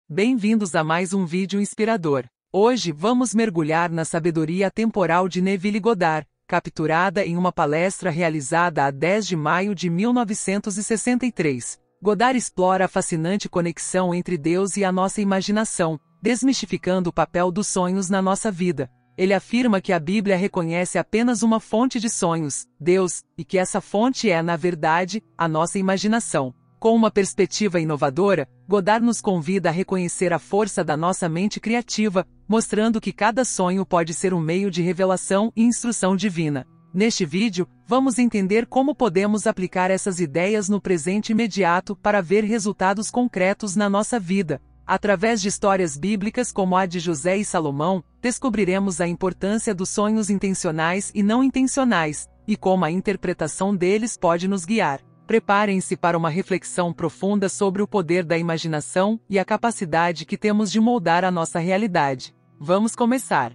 Bem-vindos a mais um vídeo inspirador. Hoje vamos mergulhar na sabedoria temporal de Neville Goddard, capturada em uma palestra realizada a 10 de maio de 1963. Goddard explora a fascinante conexão entre Deus e a nossa imaginação, desmistificando o papel dos sonhos na nossa vida. Ele afirma que a Bíblia reconhece apenas uma fonte de sonhos, Deus, e que essa fonte é, na verdade, a nossa imaginação. Com uma perspectiva inovadora, Goddard nos convida a reconhecer a força da nossa mente criativa, mostrando que cada sonho pode ser um meio de revelação e instrução divina. Neste vídeo, vamos entender como podemos aplicar essas ideias no presente imediato para ver resultados concretos na nossa vida. Através de histórias bíblicas como a de José e Salomão, descobriremos a importância dos sonhos intencionais e não intencionais, e como a interpretação deles pode nos guiar. Preparem-se para uma reflexão profunda sobre o poder da imaginação e a capacidade que temos de moldar a nossa realidade. Vamos começar.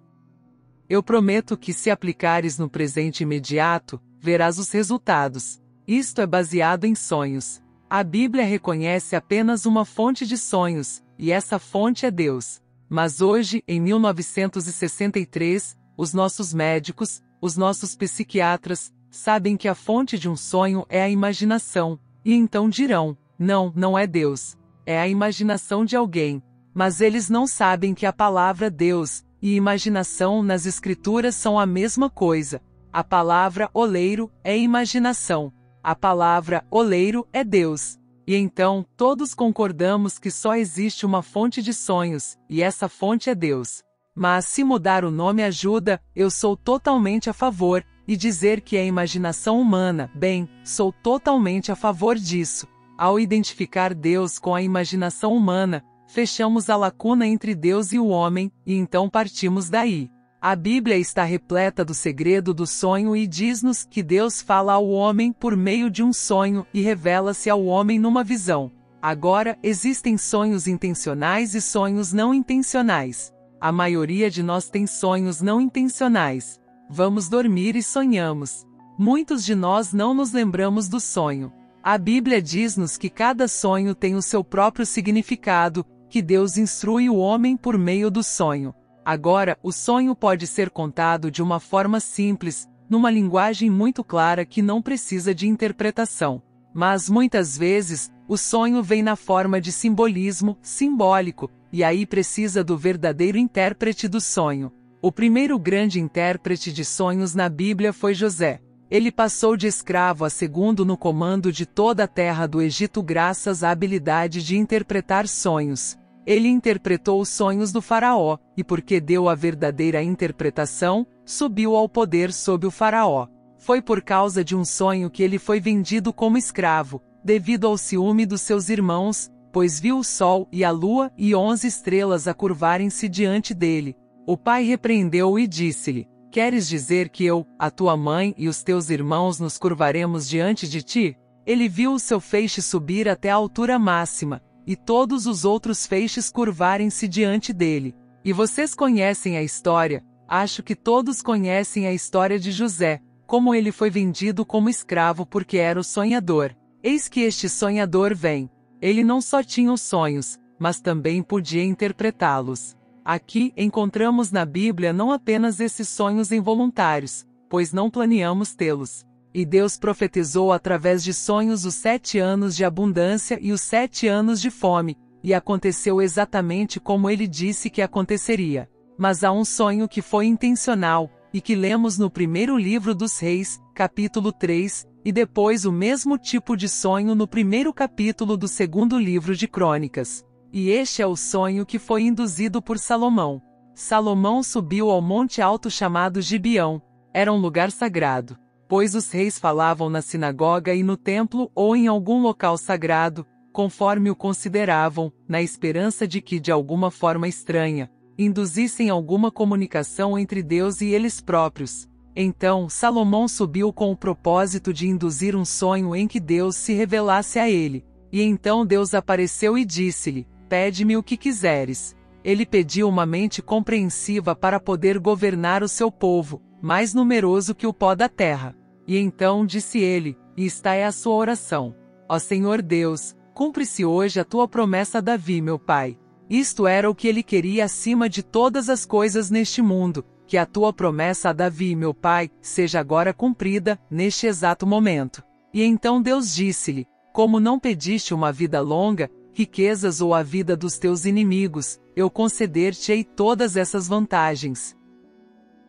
Eu prometo que, se aplicares no presente imediato, verás os resultados. Isto é baseado em sonhos. A Bíblia reconhece apenas uma fonte de sonhos, e essa fonte é Deus. Mas hoje, em 1963, os nossos médicos, os nossos psiquiatras, sabem que a fonte de um sonho é a imaginação, e então dirão, não é Deus, é a imaginação de alguém. Mas eles não sabem que a palavra Deus e imaginação nas Escrituras são a mesma coisa. A palavra oleiro é imaginação, a palavra oleiro é Deus. E então, todos concordamos que só existe uma fonte de sonhos, e essa fonte é Deus. Mas se mudar o nome ajuda, eu sou totalmente a favor, e dizer que é imaginação humana, bem, sou totalmente a favor disso. Ao identificar Deus com a imaginação humana, fechamos a lacuna entre Deus e o homem, e então partimos daí. A Bíblia está repleta do segredo do sonho e diz-nos que Deus fala ao homem por meio de um sonho e revela-se ao homem numa visão. Agora, existem sonhos intencionais e sonhos não intencionais. A maioria de nós tem sonhos não intencionais. Vamos dormir e sonhamos. Muitos de nós não nos lembramos do sonho. A Bíblia diz-nos que cada sonho tem o seu próprio significado, que Deus instrui o homem por meio do sonho. Agora, o sonho pode ser contado de uma forma simples, numa linguagem muito clara que não precisa de interpretação. Mas muitas vezes, o sonho vem na forma de simbolismo, simbólico, e aí precisa do verdadeiro intérprete do sonho. O primeiro grande intérprete de sonhos na Bíblia foi José. Ele passou de escravo a segundo no comando de toda a terra do Egito graças à habilidade de interpretar sonhos. Ele interpretou os sonhos do faraó, e porque deu a verdadeira interpretação, subiu ao poder sob o faraó. Foi por causa de um sonho que ele foi vendido como escravo, devido ao ciúme dos seus irmãos, pois viu o sol e a lua e 11 estrelas a curvarem-se diante dele. O pai repreendeu-o e disse-lhe, queres dizer que eu, a tua mãe e os teus irmãos nos curvaremos diante de ti? Ele viu o seu feixe subir até a altura máxima, e todos os outros feixes curvarem-se diante dele. E vocês conhecem a história, acho que todos conhecem a história de José, como ele foi vendido como escravo porque era o sonhador. Eis que este sonhador vem. Ele não só tinha os sonhos, mas também podia interpretá-los. Aqui, encontramos na Bíblia não apenas esses sonhos involuntários, pois não planeamos tê-los. E Deus profetizou através de sonhos os 7 anos de abundância e os 7 anos de fome, e aconteceu exatamente como ele disse que aconteceria. Mas há um sonho que foi intencional, e que lemos no primeiro livro dos Reis, capítulo 3, e depois o mesmo tipo de sonho no primeiro capítulo do segundo livro de Crônicas. E este é o sonho que foi induzido por Salomão. Salomão subiu ao monte alto chamado Gibeão. Era um lugar sagrado, pois os reis falavam na sinagoga e no templo ou em algum local sagrado, conforme o consideravam, na esperança de que de alguma forma estranha, induzissem alguma comunicação entre Deus e eles próprios. Então, Salomão subiu com o propósito de induzir um sonho em que Deus se revelasse a ele. E então Deus apareceu e disse-lhe, pede-me o que quiseres. Ele pediu uma mente compreensiva para poder governar o seu povo, mais numeroso que o pó da terra. E então disse ele, e esta é a sua oração. Ó Senhor Deus, cumpre-se hoje a tua promessa a Davi meu pai. Isto era o que ele queria acima de todas as coisas neste mundo, que a tua promessa a Davi, meu pai, seja agora cumprida, neste exato momento. E então Deus disse-lhe: como não pediste uma vida longa, riquezas ou a vida dos teus inimigos, eu conceder-te-ei todas essas vantagens.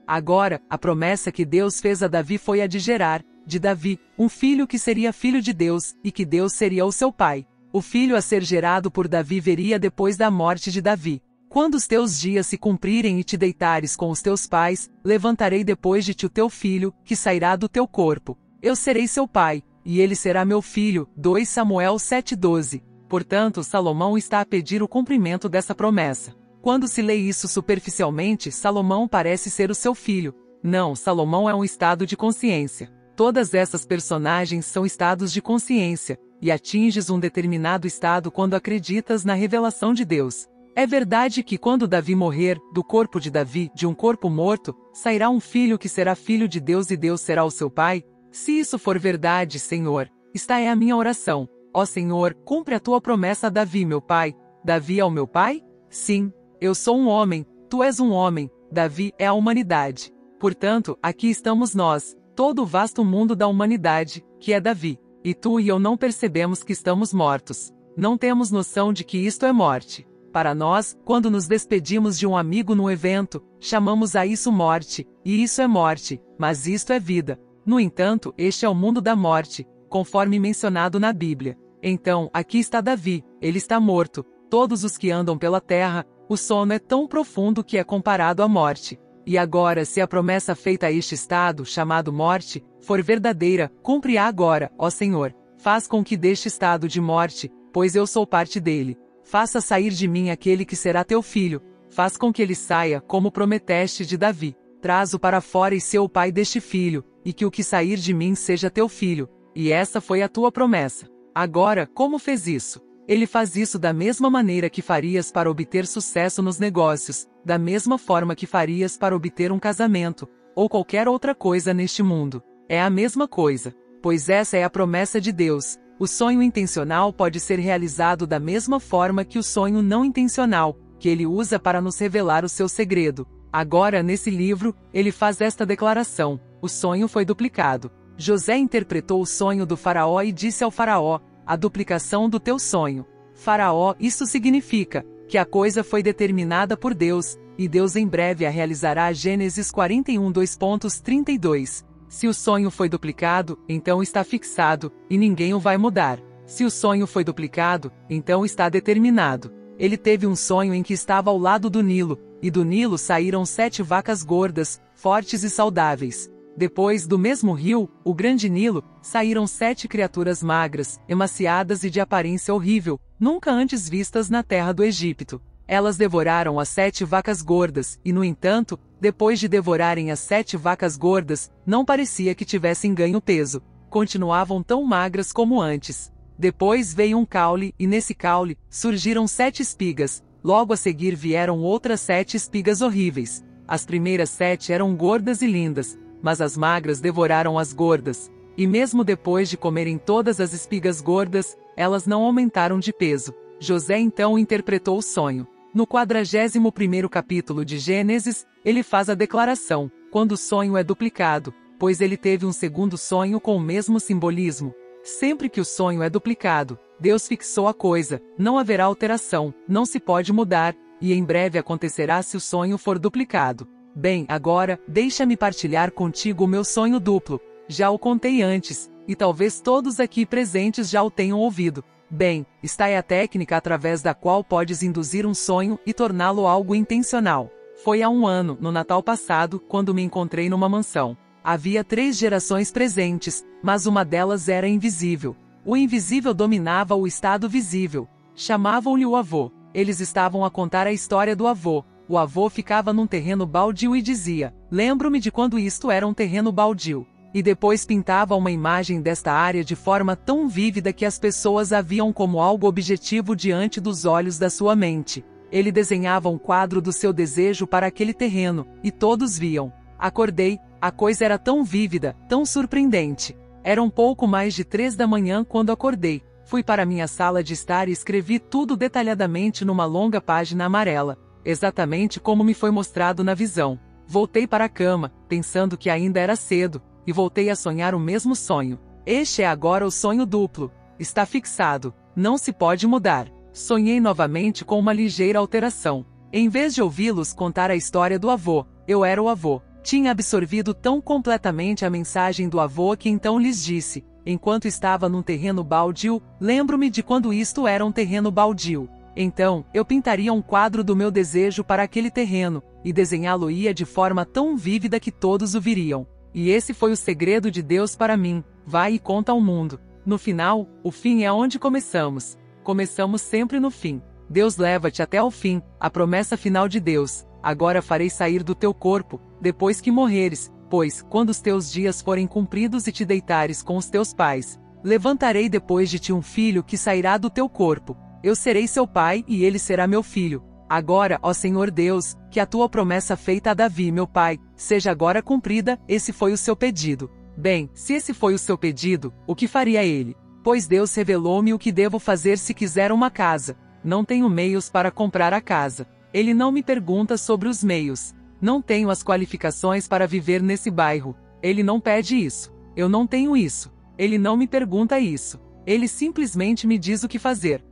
Agora, a promessa que Deus fez a Davi foi a de gerar, de Davi, um filho que seria filho de Deus, e que Deus seria o seu pai. O filho a ser gerado por Davi viria depois da morte de Davi. Quando os teus dias se cumprirem e te deitares com os teus pais, levantarei depois de ti o teu filho, que sairá do teu corpo. Eu serei seu pai, e ele será meu filho. 2 Samuel 7:12. Portanto, Salomão está a pedir o cumprimento dessa promessa. Quando se lê isso superficialmente, Salomão parece ser o seu filho. Não, Salomão é um estado de consciência. Todas essas personagens são estados de consciência, e atinges um determinado estado quando acreditas na revelação de Deus. É verdade que quando Davi morrer, do corpo de Davi, de um corpo morto, sairá um filho que será filho de Deus e Deus será o seu pai? Se isso for verdade, Senhor, esta é a minha oração. Ó Senhor, cumpre a tua promessa a Davi, meu pai. Davi é o meu pai? Sim, eu sou um homem, tu és um homem, Davi é a humanidade. Portanto, aqui estamos nós, todo o vasto mundo da humanidade, que é Davi. E tu e eu não percebemos que estamos mortos. Não temos noção de que isto é morte. Para nós, quando nos despedimos de um amigo num evento, chamamos a isso morte, e isso é morte, mas isto é vida. No entanto, este é o mundo da morte, conforme mencionado na Bíblia. Então, aqui está Davi, ele está morto. Todos os que andam pela terra, o sono é tão profundo que é comparado à morte. E agora, se a promessa feita a este estado, chamado morte, for verdadeira, cumpre-a agora, ó Senhor. Faz com que deste estado de morte, pois eu sou parte dele. Faça sair de mim aquele que será teu filho. Faz com que ele saia, como prometeste de Davi. Traz-o para fora e sê o pai deste filho, e que o que sair de mim seja teu filho. E essa foi a tua promessa. Agora, como fez isso? Ele faz isso da mesma maneira que farias para obter sucesso nos negócios, da mesma forma que farias para obter um casamento, ou qualquer outra coisa neste mundo. É a mesma coisa, pois essa é a promessa de Deus. O sonho intencional pode ser realizado da mesma forma que o sonho não intencional, que ele usa para nos revelar o seu segredo. Agora, nesse livro, ele faz esta declaração: o sonho foi duplicado. José interpretou o sonho do faraó e disse ao faraó: a duplicação do teu sonho. Faraó, isso significa que a coisa foi determinada por Deus, e Deus em breve a realizará. Gênesis 41, 2.32. Se o sonho foi duplicado, então está fixado, e ninguém o vai mudar. Se o sonho foi duplicado, então está determinado. Ele teve um sonho em que estava ao lado do Nilo, e do Nilo saíram 7 vacas gordas, fortes e saudáveis. Depois do mesmo rio, o grande Nilo, saíram 7 criaturas magras, emaciadas e de aparência horrível, nunca antes vistas na terra do Egito. Elas devoraram as 7 vacas gordas, e no entanto, depois de devorarem as 7 vacas gordas, não parecia que tivessem ganho peso. Continuavam tão magras como antes. Depois veio um caule, e nesse caule, surgiram 7 espigas. Logo a seguir vieram outras 7 espigas horríveis. As primeiras 7 eram gordas e lindas, mas as magras devoraram as gordas. E mesmo depois de comerem todas as espigas gordas, elas não aumentaram de peso. José então interpretou o sonho. No 41º capítulo de Gênesis, ele faz a declaração: quando o sonho é duplicado, pois ele teve um segundo sonho com o mesmo simbolismo. Sempre que o sonho é duplicado, Deus fixou a coisa, não haverá alteração, não se pode mudar, e em breve acontecerá se o sonho for duplicado. Bem, agora, deixa-me partilhar contigo o meu sonho duplo. Já o contei antes, e talvez todos aqui presentes já o tenham ouvido. Bem, esta é a técnica através da qual podes induzir um sonho e torná-lo algo intencional. Foi há um ano, no Natal passado, quando me encontrei numa mansão. Havia 3 gerações presentes, mas uma delas era invisível. O invisível dominava o estado visível. Chamavam-lhe o avô. Eles estavam a contar a história do avô. O avô ficava num terreno baldio e dizia: lembro-me de quando isto era um terreno baldio. E depois pintava uma imagem desta área de forma tão vívida que as pessoas a viam como algo objetivo diante dos olhos da sua mente. Ele desenhava um quadro do seu desejo para aquele terreno, e todos viam. Acordei, a coisa era tão vívida, tão surpreendente. Era um pouco mais de 3 da manhã quando acordei. Fui para minha sala de estar e escrevi tudo detalhadamente numa longa página amarela, exatamente como me foi mostrado na visão. Voltei para a cama, pensando que ainda era cedo, e voltei a sonhar o mesmo sonho. Este é agora o sonho duplo. Está fixado, não se pode mudar. Sonhei novamente com uma ligeira alteração. Em vez de ouvi-los contar a história do avô, eu era o avô. Tinha absorvido tão completamente a mensagem do avô que então lhes disse, enquanto estava num terreno baldio, lembro-me de quando isto era um terreno baldio. Então, eu pintaria um quadro do meu desejo para aquele terreno, e desenhá-lo-ia de forma tão vívida que todos o viriam. E esse foi o segredo de Deus para mim. Vai e conta ao mundo. No final, o fim é onde começamos. Começamos sempre no fim. Deus leva-te até ao fim, a promessa final de Deus. Agora farei sair do teu corpo, depois que morreres, pois, quando os teus dias forem cumpridos e te deitares com os teus pais, levantarei depois de ti um filho que sairá do teu corpo. Eu serei seu pai e ele será meu filho. Agora, ó Senhor Deus, que a tua promessa feita a Davi, meu pai, seja agora cumprida. Esse foi o seu pedido. Bem, se esse foi o seu pedido, o que faria ele? Pois Deus revelou-me o que devo fazer se quiser uma casa. Não tenho meios para comprar a casa. Ele não me pergunta sobre os meios. Não tenho as qualificações para viver nesse bairro. Ele não pede isso. Eu não tenho isso. Ele não me pergunta isso. Ele simplesmente me diz o que fazer.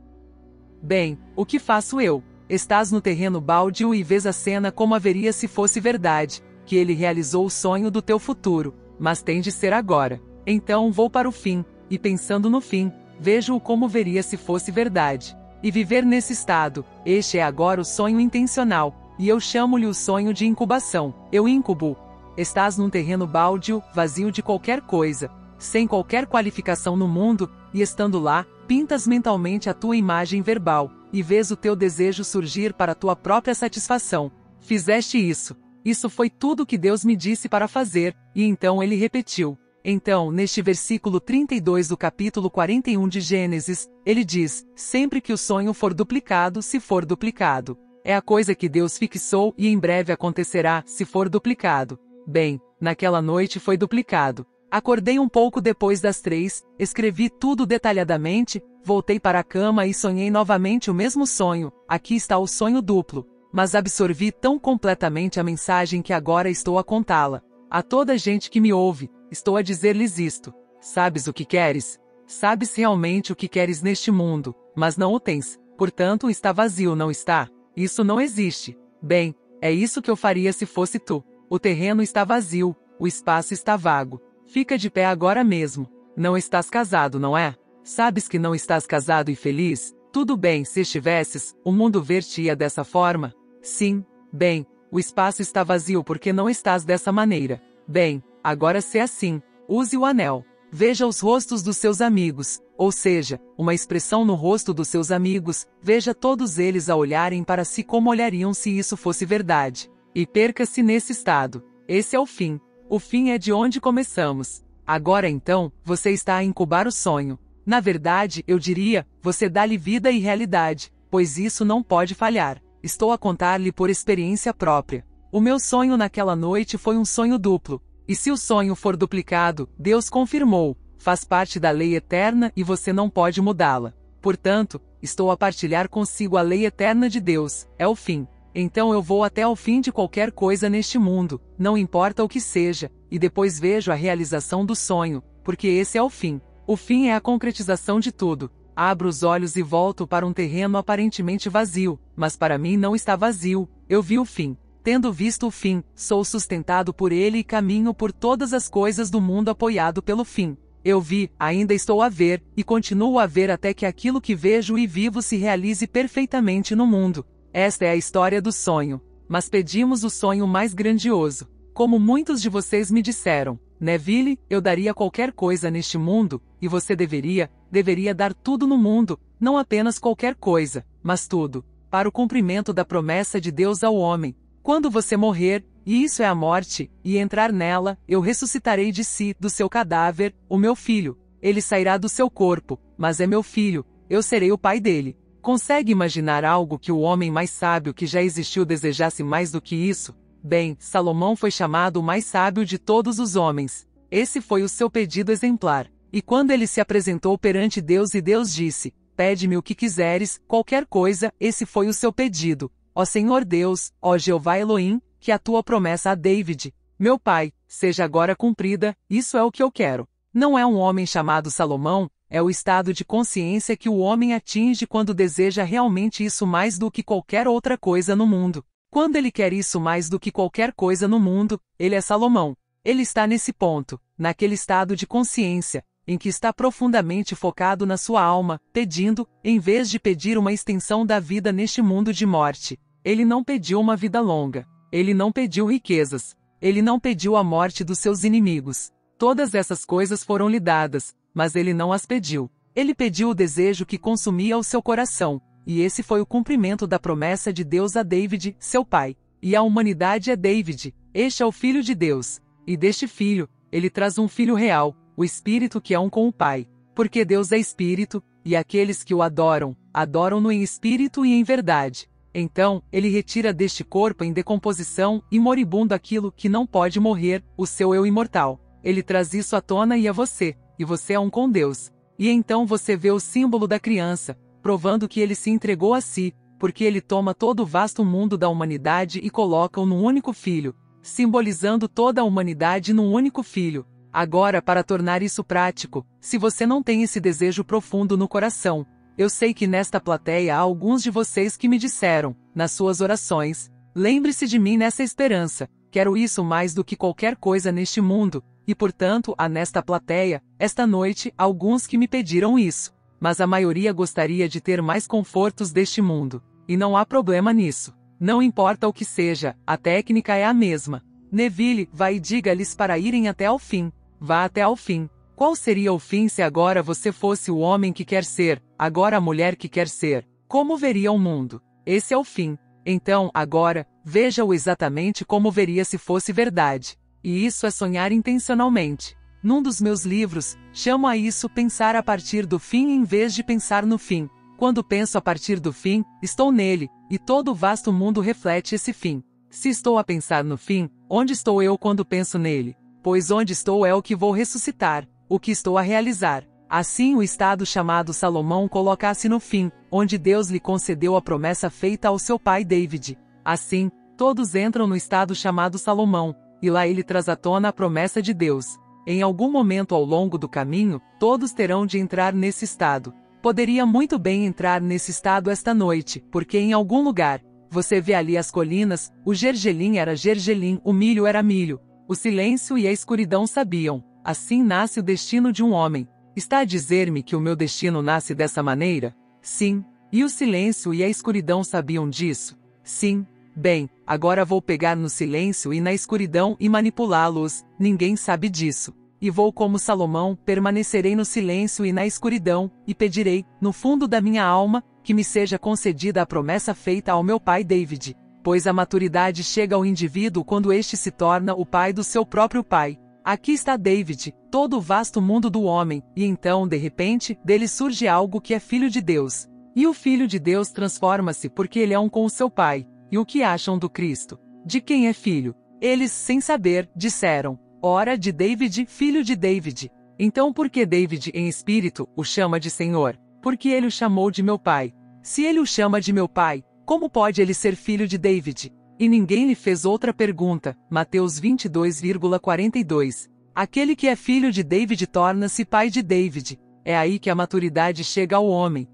Bem, o que faço eu? Estás no terreno baldio e vês a cena como haveria se fosse verdade, que ele realizou o sonho do teu futuro, mas tem de ser agora. Então vou para o fim, e pensando no fim, vejo-o como veria se fosse verdade. E viver nesse estado, este é agora o sonho intencional, e eu chamo-lhe o sonho de incubação. Eu incubo. Estás num terreno baldio, vazio de qualquer coisa, sem qualquer qualificação no mundo, e estando lá, pintas mentalmente a tua imagem verbal, e vês o teu desejo surgir para a tua própria satisfação. Fizeste isso. Isso foi tudo que Deus me disse para fazer, e então ele repetiu. Então, neste versículo 32 do capítulo 41 de Gênesis, ele diz, sempre que o sonho for duplicado, se for duplicado. É a coisa que Deus fixou e em breve acontecerá, se for duplicado. Bem, naquela noite foi duplicado. Acordei um pouco depois das 3, escrevi tudo detalhadamente, voltei para a cama e sonhei novamente o mesmo sonho. Aqui está o sonho duplo. Mas absorvi tão completamente a mensagem que agora estou a contá-la. A toda a gente que me ouve, estou a dizer-lhes isto. Sabes o que queres? Sabes realmente o que queres neste mundo, mas não o tens. Portanto, está vazio, não está? Isso não existe. Bem, é isso que eu faria se fosse tu. O terreno está vazio, o espaço está vago. Fica de pé agora mesmo. Não estás casado, não é? Sabes que não estás casado e feliz? Tudo bem, se estivesses, o mundo ver-te-ia dessa forma? Sim. Bem, o espaço está vazio porque não estás dessa maneira. Bem, agora se é assim, use o anel. Veja os rostos dos seus amigos, ou seja, uma expressão no rosto dos seus amigos, veja todos eles a olharem para si como olhariam se isso fosse verdade. E perca-se nesse estado. Esse é o fim. O fim é de onde começamos. Agora então, você está a incubar o sonho. Na verdade, eu diria, você dá-lhe vida e realidade, pois isso não pode falhar. Estou a contar-lhe por experiência própria. O meu sonho naquela noite foi um sonho duplo. E se o sonho for duplicado, Deus confirmou, faz parte da lei eterna e você não pode mudá-la. Portanto, estou a partilhar consigo a lei eterna de Deus, é o fim. Então eu vou até ao fim de qualquer coisa neste mundo, não importa o que seja, e depois vejo a realização do sonho, porque esse é o fim. O fim é a concretização de tudo. Abro os olhos e volto para um terreno aparentemente vazio, mas para mim não está vazio, eu vi o fim. Tendo visto o fim, sou sustentado por ele e caminho por todas as coisas do mundo apoiado pelo fim. Eu vi, ainda estou a ver, e continuo a ver até que aquilo que vejo e vivo se realize perfeitamente no mundo. Esta é a história do sonho. Mas pedimos o sonho mais grandioso. Como muitos de vocês me disseram, Neville, eu daria qualquer coisa neste mundo, e você deveria dar tudo no mundo, não apenas qualquer coisa, mas tudo, para o cumprimento da promessa de Deus ao homem. Quando você morrer, e isso é a morte, e entrar nela, eu ressuscitarei de si, do seu cadáver, o meu filho. Ele sairá do seu corpo, mas é meu filho, eu serei o pai dele. Consegue imaginar algo que o homem mais sábio que já existiu desejasse mais do que isso? Bem, Salomão foi chamado o mais sábio de todos os homens. Esse foi o seu pedido exemplar. E quando ele se apresentou perante Deus e Deus disse, pede-me o que quiseres, qualquer coisa, esse foi o seu pedido. Ó Senhor Deus, ó Jeová Elohim, que a tua promessa a David, meu pai, seja agora cumprida, isso é o que eu quero. Não é um homem chamado Salomão, é o estado de consciência que o homem atinge quando deseja realmente isso mais do que qualquer outra coisa no mundo. Quando ele quer isso mais do que qualquer coisa no mundo, ele é Salomão. Ele está nesse ponto, naquele estado de consciência, em que está profundamente focado na sua alma, pedindo, em vez de pedir uma extensão da vida neste mundo de morte. Ele não pediu uma vida longa. Ele não pediu riquezas. Ele não pediu a morte dos seus inimigos. Todas essas coisas foram lhe dadas, mas ele não as pediu. Ele pediu o desejo que consumia o seu coração, e esse foi o cumprimento da promessa de Deus a David, seu pai. E a humanidade é David, este é o Filho de Deus. E deste Filho, ele traz um Filho real, o Espírito que é um com o Pai. Porque Deus é Espírito, e aqueles que o adoram, adoram-no em espírito e em verdade. Então, ele retira deste corpo em decomposição e moribundo aquilo que não pode morrer, o seu eu imortal. Ele traz isso à tona e a você, e você é um com Deus. E então você vê o símbolo da criança, provando que ele se entregou a si, porque ele toma todo o vasto mundo da humanidade e coloca-o num único filho, simbolizando toda a humanidade num único filho. Agora, para tornar isso prático, se você não tem esse desejo profundo no coração, eu sei que nesta plateia há alguns de vocês que me disseram, nas suas orações, lembre-se de mim nessa esperança, quero isso mais do que qualquer coisa neste mundo, e portanto há nesta plateia, esta noite, alguns que me pediram isso, mas a maioria gostaria de ter mais confortos deste mundo, e não há problema nisso. Não importa o que seja, a técnica é a mesma. Neville, vá e diga-lhes para irem até ao fim. Vá até ao fim. Qual seria o fim se agora você fosse o homem que quer ser, agora a mulher que quer ser? Como veria o mundo? Esse é o fim. Então, agora, veja-o exatamente como veria se fosse verdade. E isso é sonhar intencionalmente. Num dos meus livros, chamo a isso pensar a partir do fim em vez de pensar no fim. Quando penso a partir do fim, estou nele, e todo o vasto mundo reflete esse fim. Se estou a pensar no fim, onde estou eu quando penso nele? Pois onde estou é o que vou ressuscitar, o que estou a realizar. Assim o estado chamado Salomão coloca-se no fim, onde Deus lhe concedeu a promessa feita ao seu pai David. Assim, todos entram no estado chamado Salomão, e lá ele traz à tona a promessa de Deus. Em algum momento ao longo do caminho, todos terão de entrar nesse estado. Poderia muito bem entrar nesse estado esta noite, porque em algum lugar, você vê ali as colinas, o gergelim era gergelim, o milho era milho, o silêncio e a escuridão sabiam. Assim nasce o destino de um homem. Está a dizer-me que o meu destino nasce dessa maneira? Sim. E o silêncio e a escuridão sabiam disso? Sim. Bem, agora vou pegar no silêncio e na escuridão e manipulá-los, ninguém sabe disso. E vou como Salomão, permanecerei no silêncio e na escuridão, e pedirei, no fundo da minha alma, que me seja concedida a promessa feita ao meu pai David. Pois a maturidade chega ao indivíduo quando este se torna o pai do seu próprio pai. Aqui está David, todo o vasto mundo do homem, e então, de repente, dele surge algo que é filho de Deus. E o filho de Deus transforma-se porque ele é um com o seu pai. E o que acham do Cristo? De quem é filho? Eles, sem saber, disseram, ora de David, filho de David. Então por que David, em espírito, o chama de Senhor? Porque ele o chamou de meu pai. Se ele o chama de meu pai, como pode ele ser filho de David? E ninguém lhe fez outra pergunta. Mateus 22,42. Aquele que é filho de David torna-se pai de David. É aí que a maturidade chega ao homem.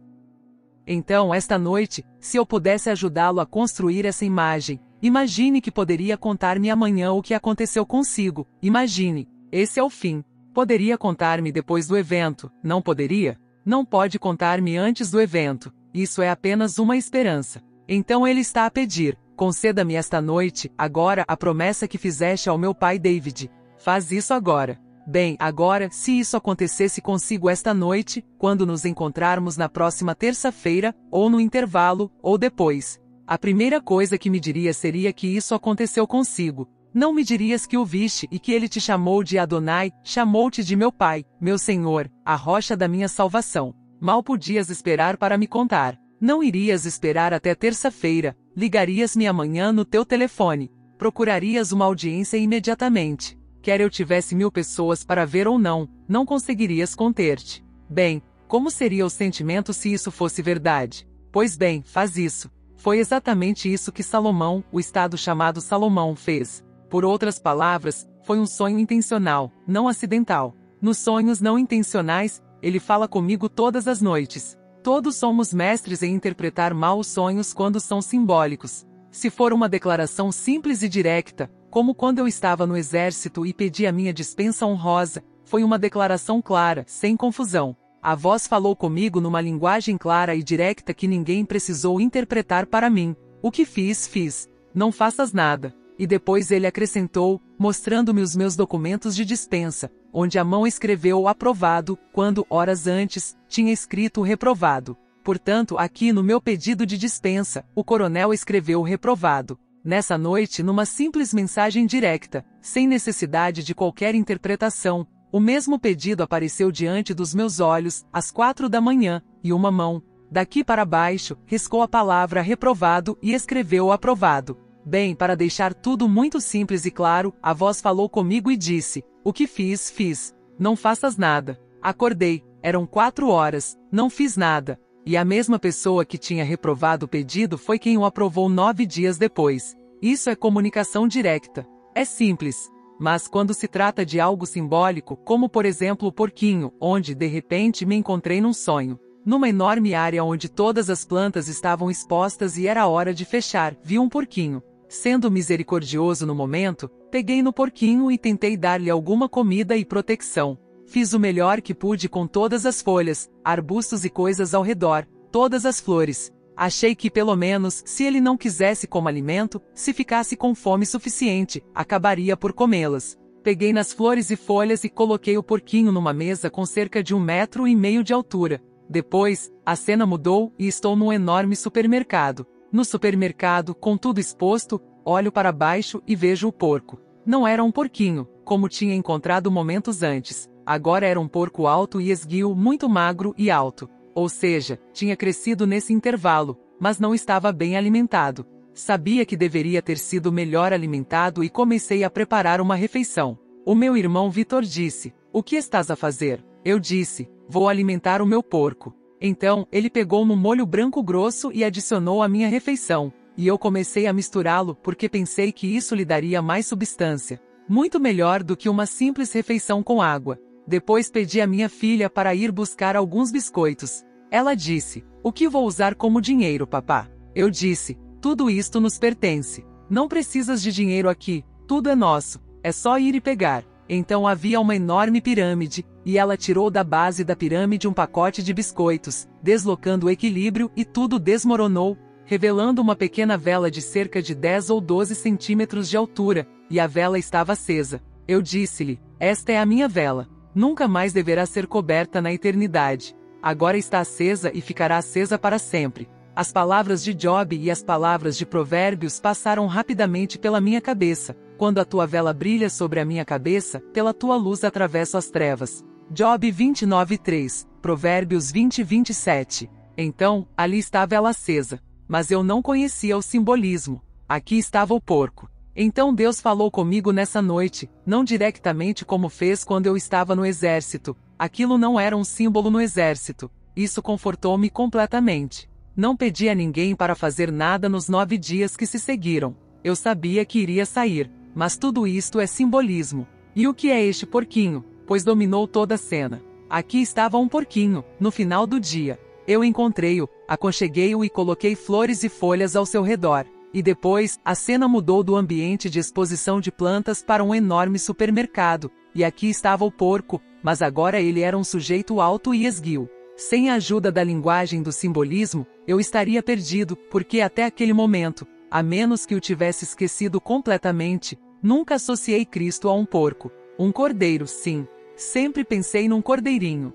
Então, esta noite, se eu pudesse ajudá-lo a construir essa imagem, imagine que poderia contar-me amanhã o que aconteceu consigo. Imagine. Esse é o fim. Poderia contar-me depois do evento, não poderia? Não pode contar-me antes do evento. Isso é apenas uma esperança. Então ele está a pedir, conceda-me esta noite, agora, a promessa que fizeste ao meu pai David. Faz isso agora. Bem, agora, se isso acontecesse consigo esta noite, quando nos encontrarmos na próxima terça-feira, ou no intervalo, ou depois, a primeira coisa que me diria seria que isso aconteceu consigo. Não me dirias que o viste e que ele te chamou de Adonai, chamou-te de meu pai, meu Senhor, a rocha da minha salvação. Mal podias esperar para me contar. Não irias esperar até terça-feira, ligarias-me amanhã no teu telefone. Procurarias uma audiência imediatamente. Quer eu tivesse 1000 pessoas para ver ou não, não conseguirias conter-te. Bem, como seria o sentimento se isso fosse verdade? Pois bem, faz isso. Foi exatamente isso que Salomão, o estado chamado Salomão, fez. Por outras palavras, foi um sonho intencional, não acidental. Nos sonhos não intencionais, ele fala comigo todas as noites. Todos somos mestres em interpretar mal os sonhos quando são simbólicos. Se for uma declaração simples e direta, como quando eu estava no exército e pedi a minha dispensa honrosa, foi uma declaração clara, sem confusão. A voz falou comigo numa linguagem clara e direta que ninguém precisou interpretar para mim. O que fiz, fiz. Não faças nada. E depois ele acrescentou, mostrando-me os meus documentos de dispensa, onde a mão escreveu o aprovado, quando, horas antes, tinha escrito o reprovado. Portanto, aqui no meu pedido de dispensa, o coronel escreveu o reprovado. Nessa noite, numa simples mensagem direta, sem necessidade de qualquer interpretação, o mesmo pedido apareceu diante dos meus olhos, às 4 da manhã, e uma mão, daqui para baixo, riscou a palavra reprovado e escreveu o aprovado. Bem, para deixar tudo muito simples e claro, a voz falou comigo e disse, o que fiz, fiz. Não faças nada. Acordei, eram 4 horas, não fiz nada. E a mesma pessoa que tinha reprovado o pedido foi quem o aprovou 9 dias depois. Isso é comunicação direta. É simples. Mas quando se trata de algo simbólico, como por exemplo o porquinho, onde de repente me encontrei num sonho, numa enorme área onde todas as plantas estavam expostas e era hora de fechar, vi um porquinho. Sendo misericordioso no momento, peguei no porquinho e tentei dar-lhe alguma comida e proteção. Fiz o melhor que pude com todas as folhas, arbustos e coisas ao redor, todas as flores. Achei que pelo menos, se ele não quisesse como alimento, se ficasse com fome suficiente, acabaria por comê-las. Peguei nas flores e folhas e coloquei o porquinho numa mesa com cerca de 1,5 metros de altura. Depois, a cena mudou e estou num enorme supermercado. No supermercado, com tudo exposto, olho para baixo e vejo o porco. Não era um porquinho, como tinha encontrado momentos antes. Agora era um porco alto e esguio, muito magro e alto. Ou seja, tinha crescido nesse intervalo, mas não estava bem alimentado. Sabia que deveria ter sido melhor alimentado e comecei a preparar uma refeição. O meu irmão Vitor disse, o que estás a fazer? Eu disse, vou alimentar o meu porco. Então, ele pegou um molho branco grosso e adicionou à minha refeição, e eu comecei a misturá-lo porque pensei que isso lhe daria mais substância. Muito melhor do que uma simples refeição com água. Depois pedi à minha filha para ir buscar alguns biscoitos. Ela disse, o que vou usar como dinheiro, papá? Eu disse, tudo isto nos pertence. Não precisas de dinheiro aqui, tudo é nosso, é só ir e pegar. Então havia uma enorme pirâmide, e ela tirou da base da pirâmide um pacote de biscoitos, deslocando o equilíbrio e tudo desmoronou, revelando uma pequena vela de cerca de 10 ou 12 centímetros de altura, e a vela estava acesa. Eu disse-lhe, esta é a minha vela, nunca mais deverá ser coberta na eternidade. Agora está acesa e ficará acesa para sempre. As palavras de Job e as palavras de Provérbios passaram rapidamente pela minha cabeça. Quando a tua vela brilha sobre a minha cabeça, pela tua luz atravesso as trevas. Job 29:3, Provérbios 20:27. Então, ali estava ela acesa. Mas eu não conhecia o simbolismo. Aqui estava o porco. Então Deus falou comigo nessa noite, não diretamente como fez quando eu estava no exército. Aquilo não era um símbolo no exército. Isso confortou-me completamente. Não pedi a ninguém para fazer nada nos 9 dias que se seguiram. Eu sabia que iria sair, mas tudo isto é simbolismo. E o que é este porquinho? Pois dominou toda a cena. Aqui estava um porquinho, no final do dia. Eu encontrei-o, aconcheguei-o e coloquei flores e folhas ao seu redor. E depois, a cena mudou do ambiente de exposição de plantas para um enorme supermercado. E aqui estava o porco, mas agora ele era um sujeito alto e esguio. Sem a ajuda da linguagem do simbolismo, eu estaria perdido, porque até aquele momento, a menos que o tivesse esquecido completamente, nunca associei Cristo a um porco. Um cordeiro, sim. Sempre pensei num cordeirinho.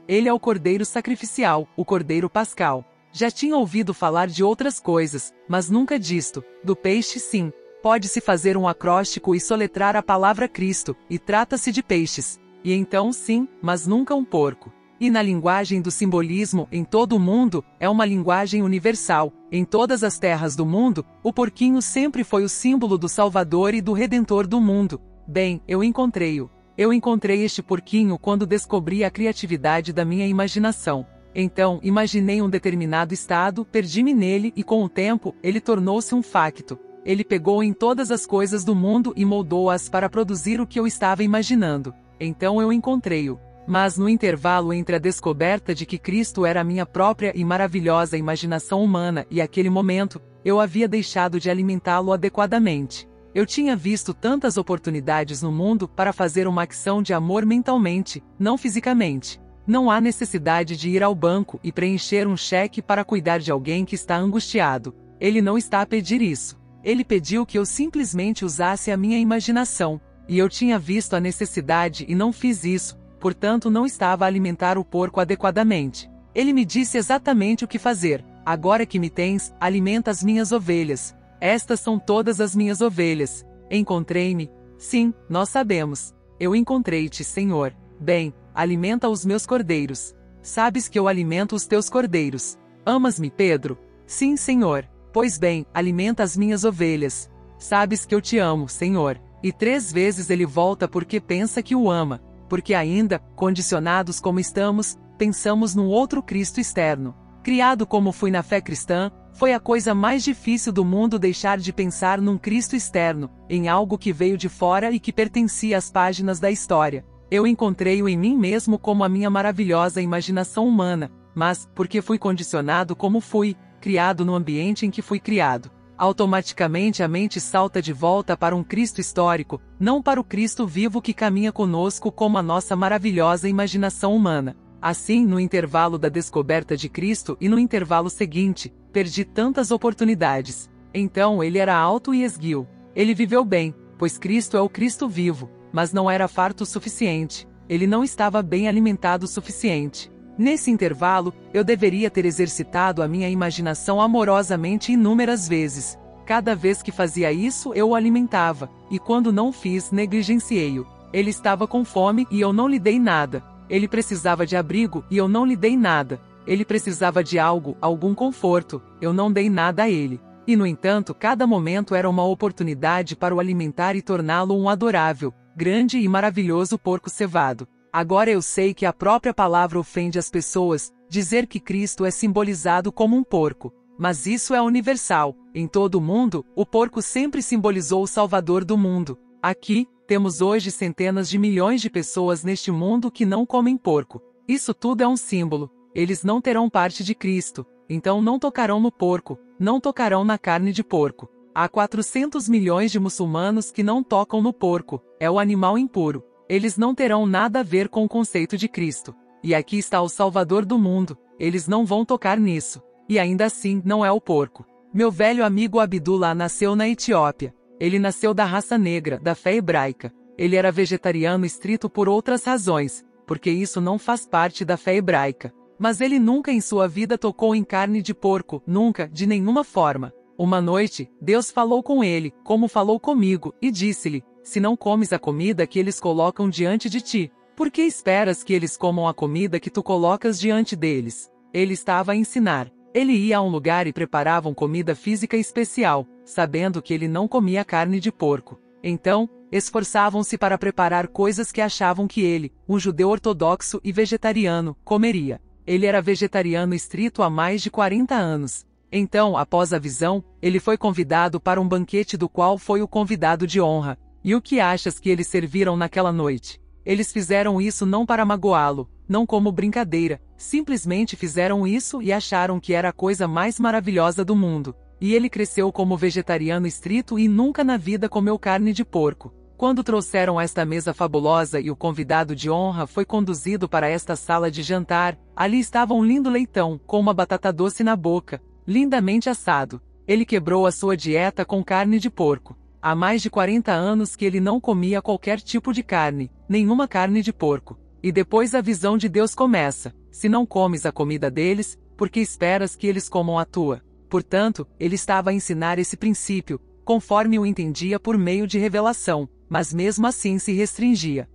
Ele é o cordeiro sacrificial, o cordeiro pascal. Já tinha ouvido falar de outras coisas, mas nunca disto. Do peixe, sim. Pode-se fazer um acróstico e soletrar a palavra Cristo, e trata-se de peixes. E então sim, mas nunca um porco. E na linguagem do simbolismo, em todo o mundo, é uma linguagem universal. Em todas as terras do mundo, o porquinho sempre foi o símbolo do Salvador e do Redentor do mundo. Bem, eu encontrei-o. Eu encontrei este porquinho quando descobri a criatividade da minha imaginação. Então, imaginei um determinado estado, perdi-me nele e com o tempo, ele tornou-se um facto. Ele pegou em todas as coisas do mundo e moldou-as para produzir o que eu estava imaginando. Então eu encontrei-o. Mas no intervalo entre a descoberta de que Cristo era a minha própria e maravilhosa imaginação humana e aquele momento, eu havia deixado de alimentá-lo adequadamente. Eu tinha visto tantas oportunidades no mundo para fazer uma ação de amor mentalmente, não fisicamente. Não há necessidade de ir ao banco e preencher um cheque para cuidar de alguém que está angustiado. Ele não está a pedir isso. Ele pediu que eu simplesmente usasse a minha imaginação. E eu tinha visto a necessidade e não fiz isso, portanto não estava a alimentar o porco adequadamente. Ele me disse exatamente o que fazer. Agora que me tens, alimenta as minhas ovelhas. Estas são todas as minhas ovelhas. Encontrei-me? Sim, nós sabemos. Eu encontrei-te, Senhor. Bem, alimenta os meus cordeiros. Sabes que eu alimento os teus cordeiros. Amas-me, Pedro? Sim, Senhor. Pois bem, alimenta as minhas ovelhas. Sabes que eu te amo, Senhor. E 3 vezes ele volta porque pensa que o ama. Porque ainda, condicionados como estamos, pensamos num outro Cristo externo. Criado como fui na fé cristã, foi a coisa mais difícil do mundo deixar de pensar num Cristo externo, em algo que veio de fora e que pertencia às páginas da história. Eu encontrei-o em mim mesmo como a minha maravilhosa imaginação humana, mas, porque fui condicionado como fui, criado no ambiente em que fui criado, automaticamente a mente salta de volta para um Cristo histórico, não para o Cristo vivo que caminha conosco como a nossa maravilhosa imaginação humana. Assim, no intervalo da descoberta de Cristo e no intervalo seguinte, perdi tantas oportunidades. Então ele era alto e esguio. Ele viveu bem, pois Cristo é o Cristo vivo, mas não era farto o suficiente. Ele não estava bem alimentado o suficiente. Nesse intervalo, eu deveria ter exercitado a minha imaginação amorosamente inúmeras vezes. Cada vez que fazia isso, eu o alimentava, e quando não fiz, negligenciei-o. Ele estava com fome e eu não lhe dei nada. Ele precisava de abrigo e eu não lhe dei nada. Ele precisava de algo, algum conforto, eu não dei nada a ele. E no entanto, cada momento era uma oportunidade para o alimentar e torná-lo um adorável, grande e maravilhoso porco cevado. Agora eu sei que a própria palavra ofende as pessoas, dizer que Cristo é simbolizado como um porco. Mas isso é universal. Em todo o mundo, o porco sempre simbolizou o Salvador do mundo. Aqui, temos hoje centenas de milhões de pessoas neste mundo que não comem porco. Isso tudo é um símbolo. Eles não terão parte de Cristo, então não tocarão no porco, não tocarão na carne de porco. Há 400 milhões de muçulmanos que não tocam no porco, é o animal impuro. Eles não terão nada a ver com o conceito de Cristo. E aqui está o Salvador do mundo, eles não vão tocar nisso. E ainda assim, não é o porco. Meu velho amigo Abdullah nasceu na Etiópia. Ele nasceu da raça negra, da fé hebraica. Ele era vegetariano estrito por outras razões, porque isso não faz parte da fé hebraica. Mas ele nunca em sua vida tocou em carne de porco, nunca, de nenhuma forma. Uma noite, Deus falou com ele, como falou comigo, e disse-lhe: se não comes a comida que eles colocam diante de ti, por que esperas que eles comam a comida que tu colocas diante deles? Ele estava a ensinar. Ele ia a um lugar e preparavam comida física especial, sabendo que ele não comia carne de porco. Então, esforçavam-se para preparar coisas que achavam que ele, um judeu ortodoxo e vegetariano, comeria. Ele era vegetariano estrito há mais de 40 anos. Então, após a visão, ele foi convidado para um banquete do qual foi o convidado de honra. E o que achas que eles serviram naquela noite? Eles fizeram isso não para magoá-lo, não como brincadeira, simplesmente fizeram isso e acharam que era a coisa mais maravilhosa do mundo. E ele cresceu como vegetariano estrito e nunca na vida comeu carne de porco. Quando trouxeram esta mesa fabulosa e o convidado de honra foi conduzido para esta sala de jantar, ali estava um lindo leitão, com uma batata doce na boca, lindamente assado. Ele quebrou a sua dieta com carne de porco. Há mais de 40 anos que ele não comia qualquer tipo de carne, nenhuma carne de porco. E depois a visão de Deus começa: se não comes a comida deles, por que esperas que eles comam a tua? Portanto, ele estava a ensinar esse princípio, conforme o entendia por meio de revelação, mas mesmo assim se restringia.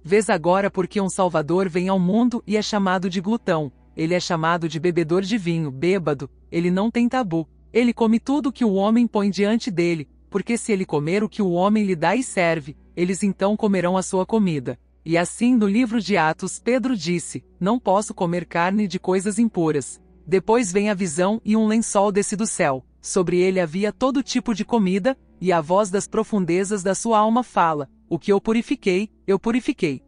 Vês agora porque um Salvador vem ao mundo e é chamado de glutão. Ele é chamado de bebedor de vinho, bêbado. Ele não tem tabu. Ele come tudo que o homem põe diante dele, porque se ele comer o que o homem lhe dá e serve, eles então comerão a sua comida. E assim no livro de Atos Pedro disse, não posso comer carne de coisas impuras. Depois vem a visão e um lençol desce do céu, sobre ele havia todo tipo de comida, e a voz das profundezas da sua alma fala, o que eu purifiquei,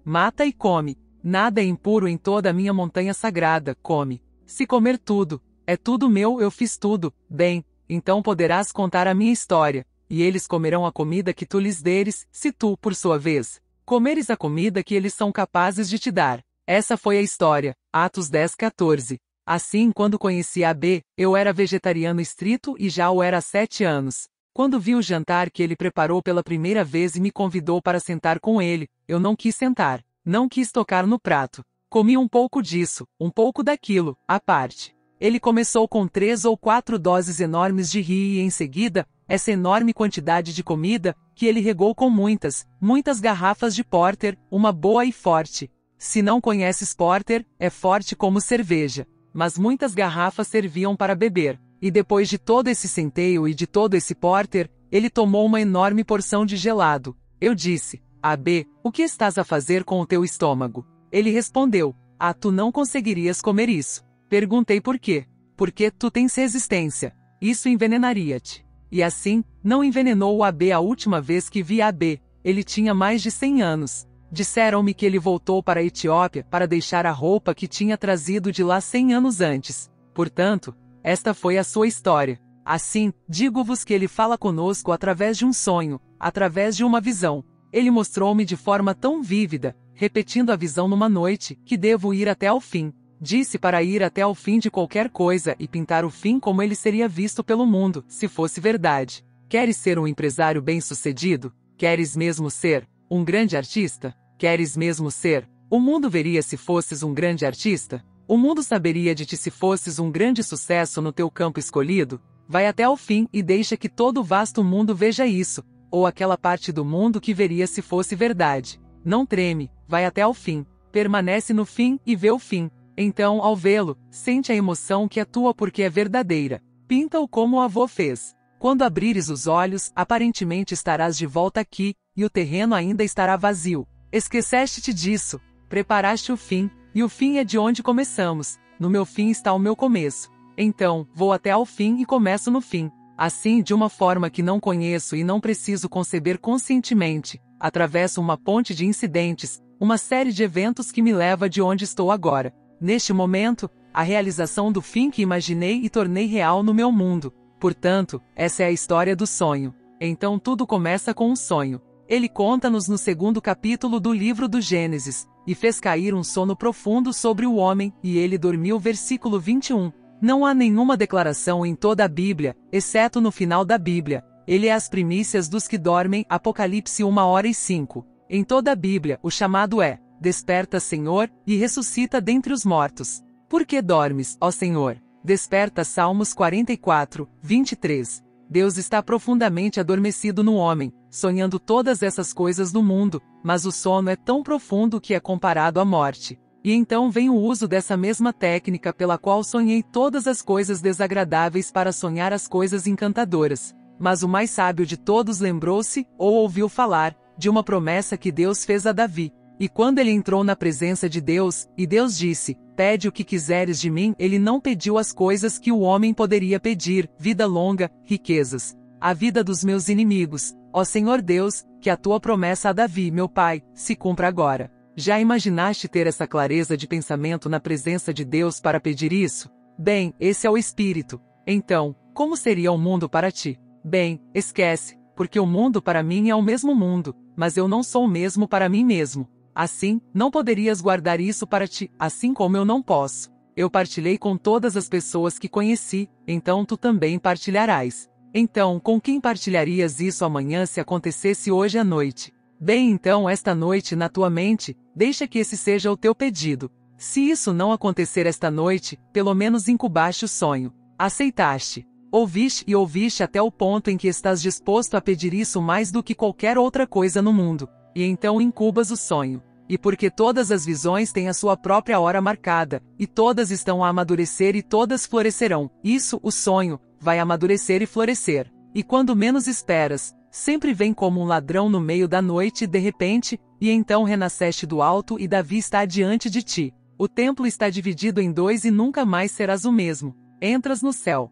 mata e come. Nada é impuro em toda a minha montanha sagrada, come. Se comer tudo, é tudo meu, eu fiz tudo, bem, então poderás contar a minha história, e eles comerão a comida que tu lhes deres, se tu, por sua vez, comeres a comida que eles são capazes de te dar. Essa foi a história, Atos 10:14. Assim, quando conheci AB, eu era vegetariano estrito e já o era há 7 anos. Quando vi o jantar que ele preparou pela primeira vez e me convidou para sentar com ele, eu não quis sentar, não quis tocar no prato. Comi um pouco disso, um pouco daquilo, à parte. Ele começou com 3 ou 4 doses enormes de ri e em seguida, essa enorme quantidade de comida, que ele regou com muitas garrafas de porter, uma boa e forte. Se não conheces porter, é forte como cerveja. Mas muitas garrafas serviam para beber. E depois de todo esse centeio e de todo esse porter, ele tomou uma enorme porção de gelado. Eu disse, AB, o que estás a fazer com o teu estômago? Ele respondeu, tu não conseguirias comer isso. Perguntei por quê. Porque tu tens resistência. Isso envenenaria-te. E assim, não envenenou o AB a última vez que vi AB. Ele tinha mais de 100 anos. Disseram-me que ele voltou para a Etiópia para deixar a roupa que tinha trazido de lá 100 anos antes. Portanto, esta foi a sua história. Assim, digo-vos que ele fala conosco através de um sonho, através de uma visão. Ele mostrou-me de forma tão vívida, repetindo a visão numa noite, que devo ir até ao fim. Disse para ir até ao fim de qualquer coisa e pintar o fim como ele seria visto pelo mundo, se fosse verdade. Queres ser um empresário bem-sucedido? Queres mesmo ser um grande artista? Queres mesmo ser? O mundo veria se fosses um grande artista? O mundo saberia de ti se fosses um grande sucesso no teu campo escolhido? Vai até ao fim e deixa que todo o vasto mundo veja isso, ou aquela parte do mundo que veria se fosse verdade. Não treme, vai até ao fim, permanece no fim e vê o fim. Então, ao vê-lo, sente a emoção que é tua porque é verdadeira. Pinta-o como o avô fez. Quando abrires os olhos, aparentemente estarás de volta aqui, e o terreno ainda estará vazio. Esqueceste-te disso. Preparaste o fim, e o fim é de onde começamos. No meu fim está o meu começo. Então, vou até ao fim e começo no fim. Assim, de uma forma que não conheço e não preciso conceber conscientemente, atravesso uma ponte de incidentes, uma série de eventos que me leva de onde estou agora. Neste momento, a realização do fim que imaginei e tornei real no meu mundo. Portanto, essa é a história do sonho. Então tudo começa com um sonho. Ele conta-nos no 2º capítulo do livro do Gênesis, e fez cair um sono profundo sobre o homem, e ele dormiu. Versículo 21. Não há nenhuma declaração em toda a Bíblia, exceto no final da Bíblia. Ele é as primícias dos que dormem. Apocalipse 1:05. Em toda a Bíblia, o chamado é: desperta, Senhor, e ressuscita dentre os mortos. Por que dormes, ó Senhor? Desperta. Salmos 44:23. Deus está profundamente adormecido no homem, sonhando todas essas coisas do mundo, mas o sono é tão profundo que é comparado à morte. E então vem o uso dessa mesma técnica pela qual sonhei todas as coisas desagradáveis para sonhar as coisas encantadoras. Mas o mais sábio de todos lembrou-se, ou ouviu falar, de uma promessa que Deus fez a Davi. E quando ele entrou na presença de Deus, e Deus disse, pede o que quiseres de mim, ele não pediu as coisas que o homem poderia pedir, vida longa, riquezas, a vida dos meus inimigos. Ó Senhor Deus, que a tua promessa a Davi, meu pai, se cumpra agora. Já imaginaste ter essa clareza de pensamento na presença de Deus para pedir isso? Bem, esse é o Espírito. Então, como seria o mundo para ti? Bem, esquece, porque o mundo para mim é o mesmo mundo, mas eu não sou o mesmo para mim mesmo. Assim, não poderias guardar isso para ti, assim como eu não posso. Eu partilhei com todas as pessoas que conheci, então tu também partilharás. Então, com quem partilharias isso amanhã se acontecesse hoje à noite? Bem, então esta noite na tua mente, deixa que esse seja o teu pedido. Se isso não acontecer esta noite, pelo menos incubaste o sonho. Aceitaste. Ouviste até o ponto em que estás disposto a pedir isso mais do que qualquer outra coisa no mundo. E então incubas o sonho. E porque todas as visões têm a sua própria hora marcada, e todas estão a amadurecer e todas florescerão, isso, o sonho, vai amadurecer e florescer. E quando menos esperas, Sempre vem como um ladrão no meio da noite de repente, e então renasceste do alto e Davi está diante de ti. O templo está dividido em dois e nunca mais serás o mesmo. Entras no céu.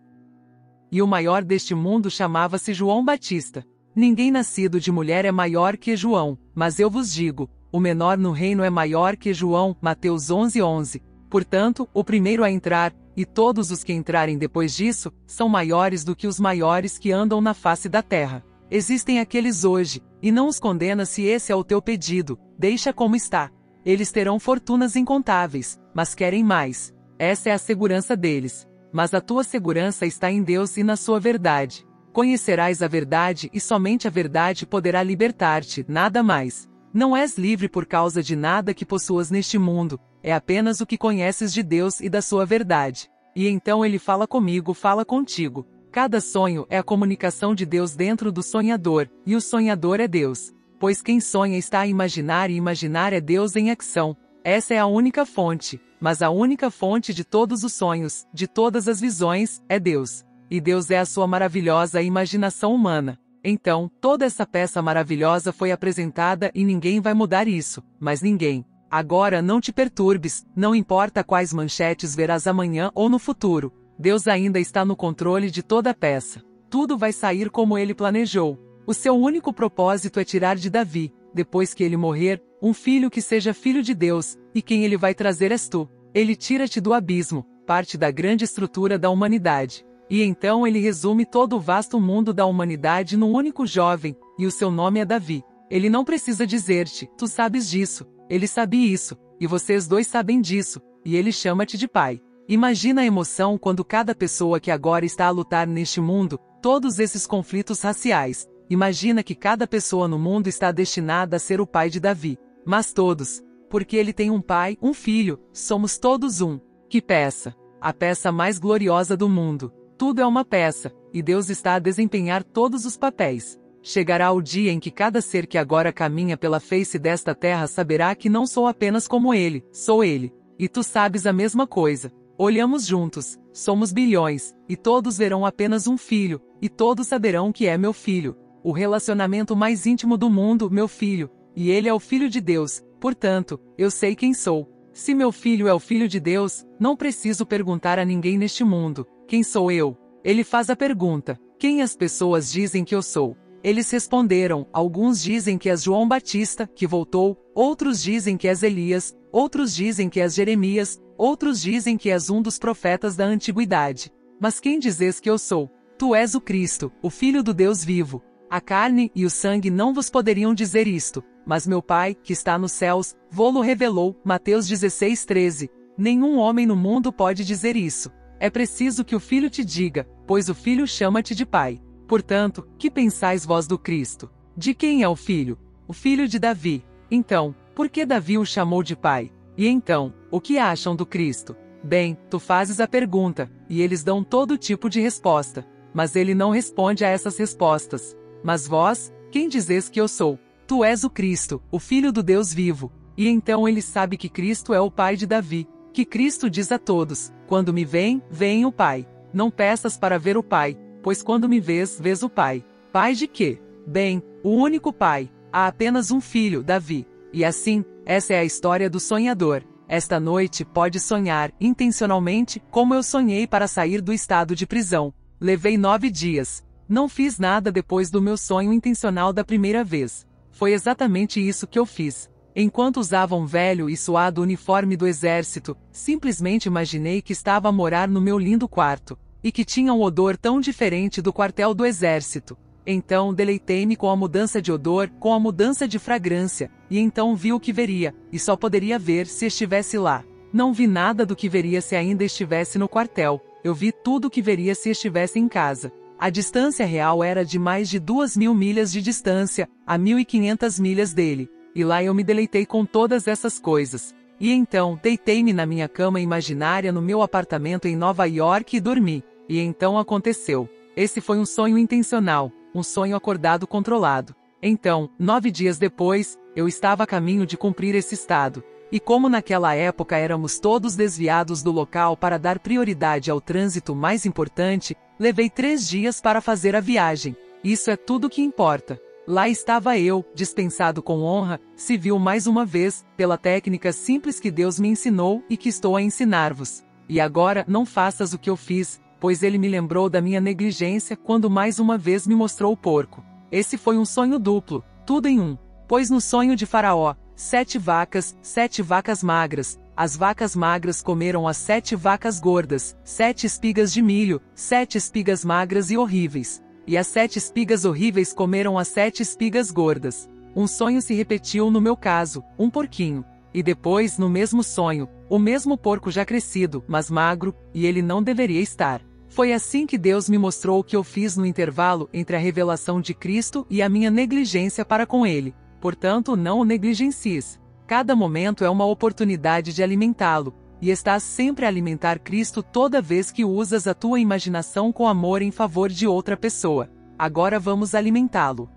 E o maior deste mundo chamava-se João Batista. Ninguém nascido de mulher é maior que João, mas eu vos digo, o menor no reino é maior que João. Mateus 11:11. Portanto, o primeiro a entrar, e todos os que entrarem depois disso, são maiores do que os maiores que andam na face da terra. Existem aqueles hoje, e não os condena se esse é o teu pedido, deixa como está. Eles terão fortunas incontáveis, mas querem mais. Essa é a segurança deles. Mas a tua segurança está em Deus e na sua verdade. Conhecerás a verdade e somente a verdade poderá libertar-te, nada mais. Não és livre por causa de nada que possuas neste mundo, é apenas o que conheces de Deus e da sua verdade. E então ele fala comigo, fala contigo. Cada sonho é a comunicação de Deus dentro do sonhador, e o sonhador é Deus. Pois quem sonha está a imaginar e imaginar é Deus em ação. Essa é a única fonte, mas a única fonte de todos os sonhos, de todas as visões, é Deus. E Deus é a sua maravilhosa imaginação humana. Então, toda essa peça maravilhosa foi apresentada e ninguém vai mudar isso, mas ninguém. Agora não te perturbes, não importa quais manchetes verás amanhã ou no futuro. Deus ainda está no controle de toda a peça. Tudo vai sair como ele planejou. O seu único propósito é tirar de Davi, depois que ele morrer, um filho que seja filho de Deus, e quem ele vai trazer és tu. Ele tira-te do abismo, parte da grande estrutura da humanidade. E então ele resume todo o vasto mundo da humanidade num único jovem, e o seu nome é Davi. Ele não precisa dizer-te, tu sabes disso. Ele sabe isso, e vocês dois sabem disso, e ele chama-te de pai. Imagina a emoção quando cada pessoa que agora está a lutar neste mundo, todos esses conflitos raciais. Imagina que cada pessoa no mundo está destinada a ser o pai de Davi. Mas todos, porque ele tem um pai, um filho, somos todos um. Que peça! A peça mais gloriosa do mundo. Tudo é uma peça, e Deus está a desempenhar todos os papéis. Chegará o dia em que cada ser que agora caminha pela face desta terra saberá que não sou apenas como ele, sou ele. E tu sabes a mesma coisa. Olhamos juntos, somos bilhões, e todos verão apenas um filho, e todos saberão que é meu filho. O relacionamento mais íntimo do mundo, meu filho, e ele é o filho de Deus, portanto, eu sei quem sou. Se meu filho é o filho de Deus, não preciso perguntar a ninguém neste mundo, quem sou eu? Ele faz a pergunta, quem as pessoas dizem que eu sou? Eles responderam, alguns dizem que és João Batista, que voltou, outros dizem que és Elias, outros dizem que és Jeremias, outros dizem que és um dos profetas da antiguidade. Mas quem dizes que eu sou? Tu és o Cristo, o Filho do Deus vivo. A carne e o sangue não vos poderiam dizer isto, mas meu Pai, que está nos céus, vô-lo revelou. Mateus 16:13. Nenhum homem no mundo pode dizer isso. É preciso que o Filho te diga, pois o Filho chama-te de Pai. Portanto, que pensais vós do Cristo? De quem é o Filho? O filho de Davi. Então, por que Davi o chamou de Pai? E então, o que acham do Cristo? Bem, tu fazes a pergunta, e eles dão todo tipo de resposta. Mas ele não responde a essas respostas. Mas vós, quem dizes que eu sou? Tu és o Cristo, o Filho do Deus vivo. E então ele sabe que Cristo é o Pai de Davi. Que Cristo diz a todos, quando me veem, veem o Pai. Não peças para ver o Pai, pois quando me vês, vês o Pai. Pai de quê? Bem, o único Pai. Há apenas um filho, Davi. E assim, essa é a história do sonhador. Esta noite pode sonhar, intencionalmente, como eu sonhei para sair do estado de prisão. Levei 9 dias. Não fiz nada depois do meu sonho intencional da primeira vez. Foi exatamente isso que eu fiz. Enquanto usava um velho e suado uniforme do exército, simplesmente imaginei que estava a morar no meu lindo quarto, e que tinha um odor tão diferente do quartel do exército. Então deleitei-me com a mudança de odor, com a mudança de fragrância, e então vi o que veria, e só poderia ver se estivesse lá. Não vi nada do que veria se ainda estivesse no quartel, eu vi tudo o que veria se estivesse em casa. A distância real era de mais de 2.000 milhas de distância, a 1.500 milhas dele. E lá eu me deleitei com todas essas coisas. E então, deitei-me na minha cama imaginária no meu apartamento em Nova York e dormi. E então aconteceu. Esse foi um sonho intencional, um sonho acordado controlado. Então, 9 dias depois, eu estava a caminho de cumprir esse estado. E como naquela época éramos todos desviados do local para dar prioridade ao trânsito mais importante, levei 3 dias para fazer a viagem. Isso é tudo que importa. Lá estava eu, dispensado com honra, civil mais uma vez, pela técnica simples que Deus me ensinou e que estou a ensinar-vos. E agora não faças o que eu fiz, pois ele me lembrou da minha negligência quando mais uma vez me mostrou o porco. Esse foi um sonho duplo, tudo em um. Pois no sonho de Faraó, 7 vacas magras, as vacas magras comeram as 7 vacas gordas, 7 espigas de milho, 7 espigas magras e horríveis. E as 7 espigas horríveis comeram as 7 espigas gordas. Um sonho se repetiu no meu caso, um porquinho. E depois, no mesmo sonho, o mesmo porco já crescido, mas magro, e ele não deveria estar. Foi assim que Deus me mostrou o que eu fiz no intervalo entre a revelação de Cristo e a minha negligência para com ele. Portanto, não o negligencies. Cada momento é uma oportunidade de alimentá-lo, e estás sempre a alimentar Cristo toda vez que usas a tua imaginação com amor em favor de outra pessoa. Agora vamos alimentá-lo.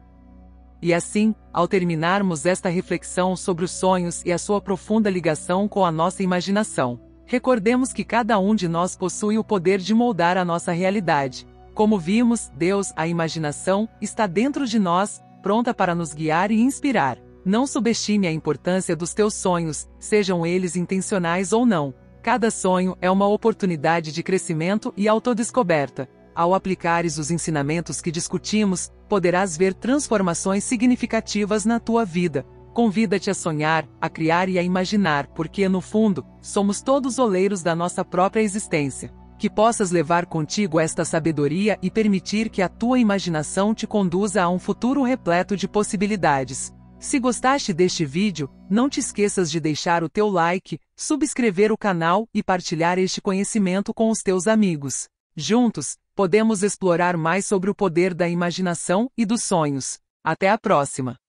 E assim, ao terminarmos esta reflexão sobre os sonhos e a sua profunda ligação com a nossa imaginação, recordemos que cada um de nós possui o poder de moldar a nossa realidade. Como vimos, Deus, a imaginação, está dentro de nós, pronta para nos guiar e inspirar. Não subestime a importância dos teus sonhos, sejam eles intencionais ou não. Cada sonho é uma oportunidade de crescimento e autodescoberta. Ao aplicares os ensinamentos que discutimos, poderás ver transformações significativas na tua vida. Convida-te a sonhar, a criar e a imaginar, porque, no fundo, somos todos oleiros da nossa própria existência. Que possas levar contigo esta sabedoria e permitir que a tua imaginação te conduza a um futuro repleto de possibilidades. Se gostaste deste vídeo, não te esqueças de deixar o teu like, subscrever o canal e partilhar este conhecimento com os teus amigos. Juntos, podemos explorar mais sobre o poder da imaginação e dos sonhos. Até a próxima!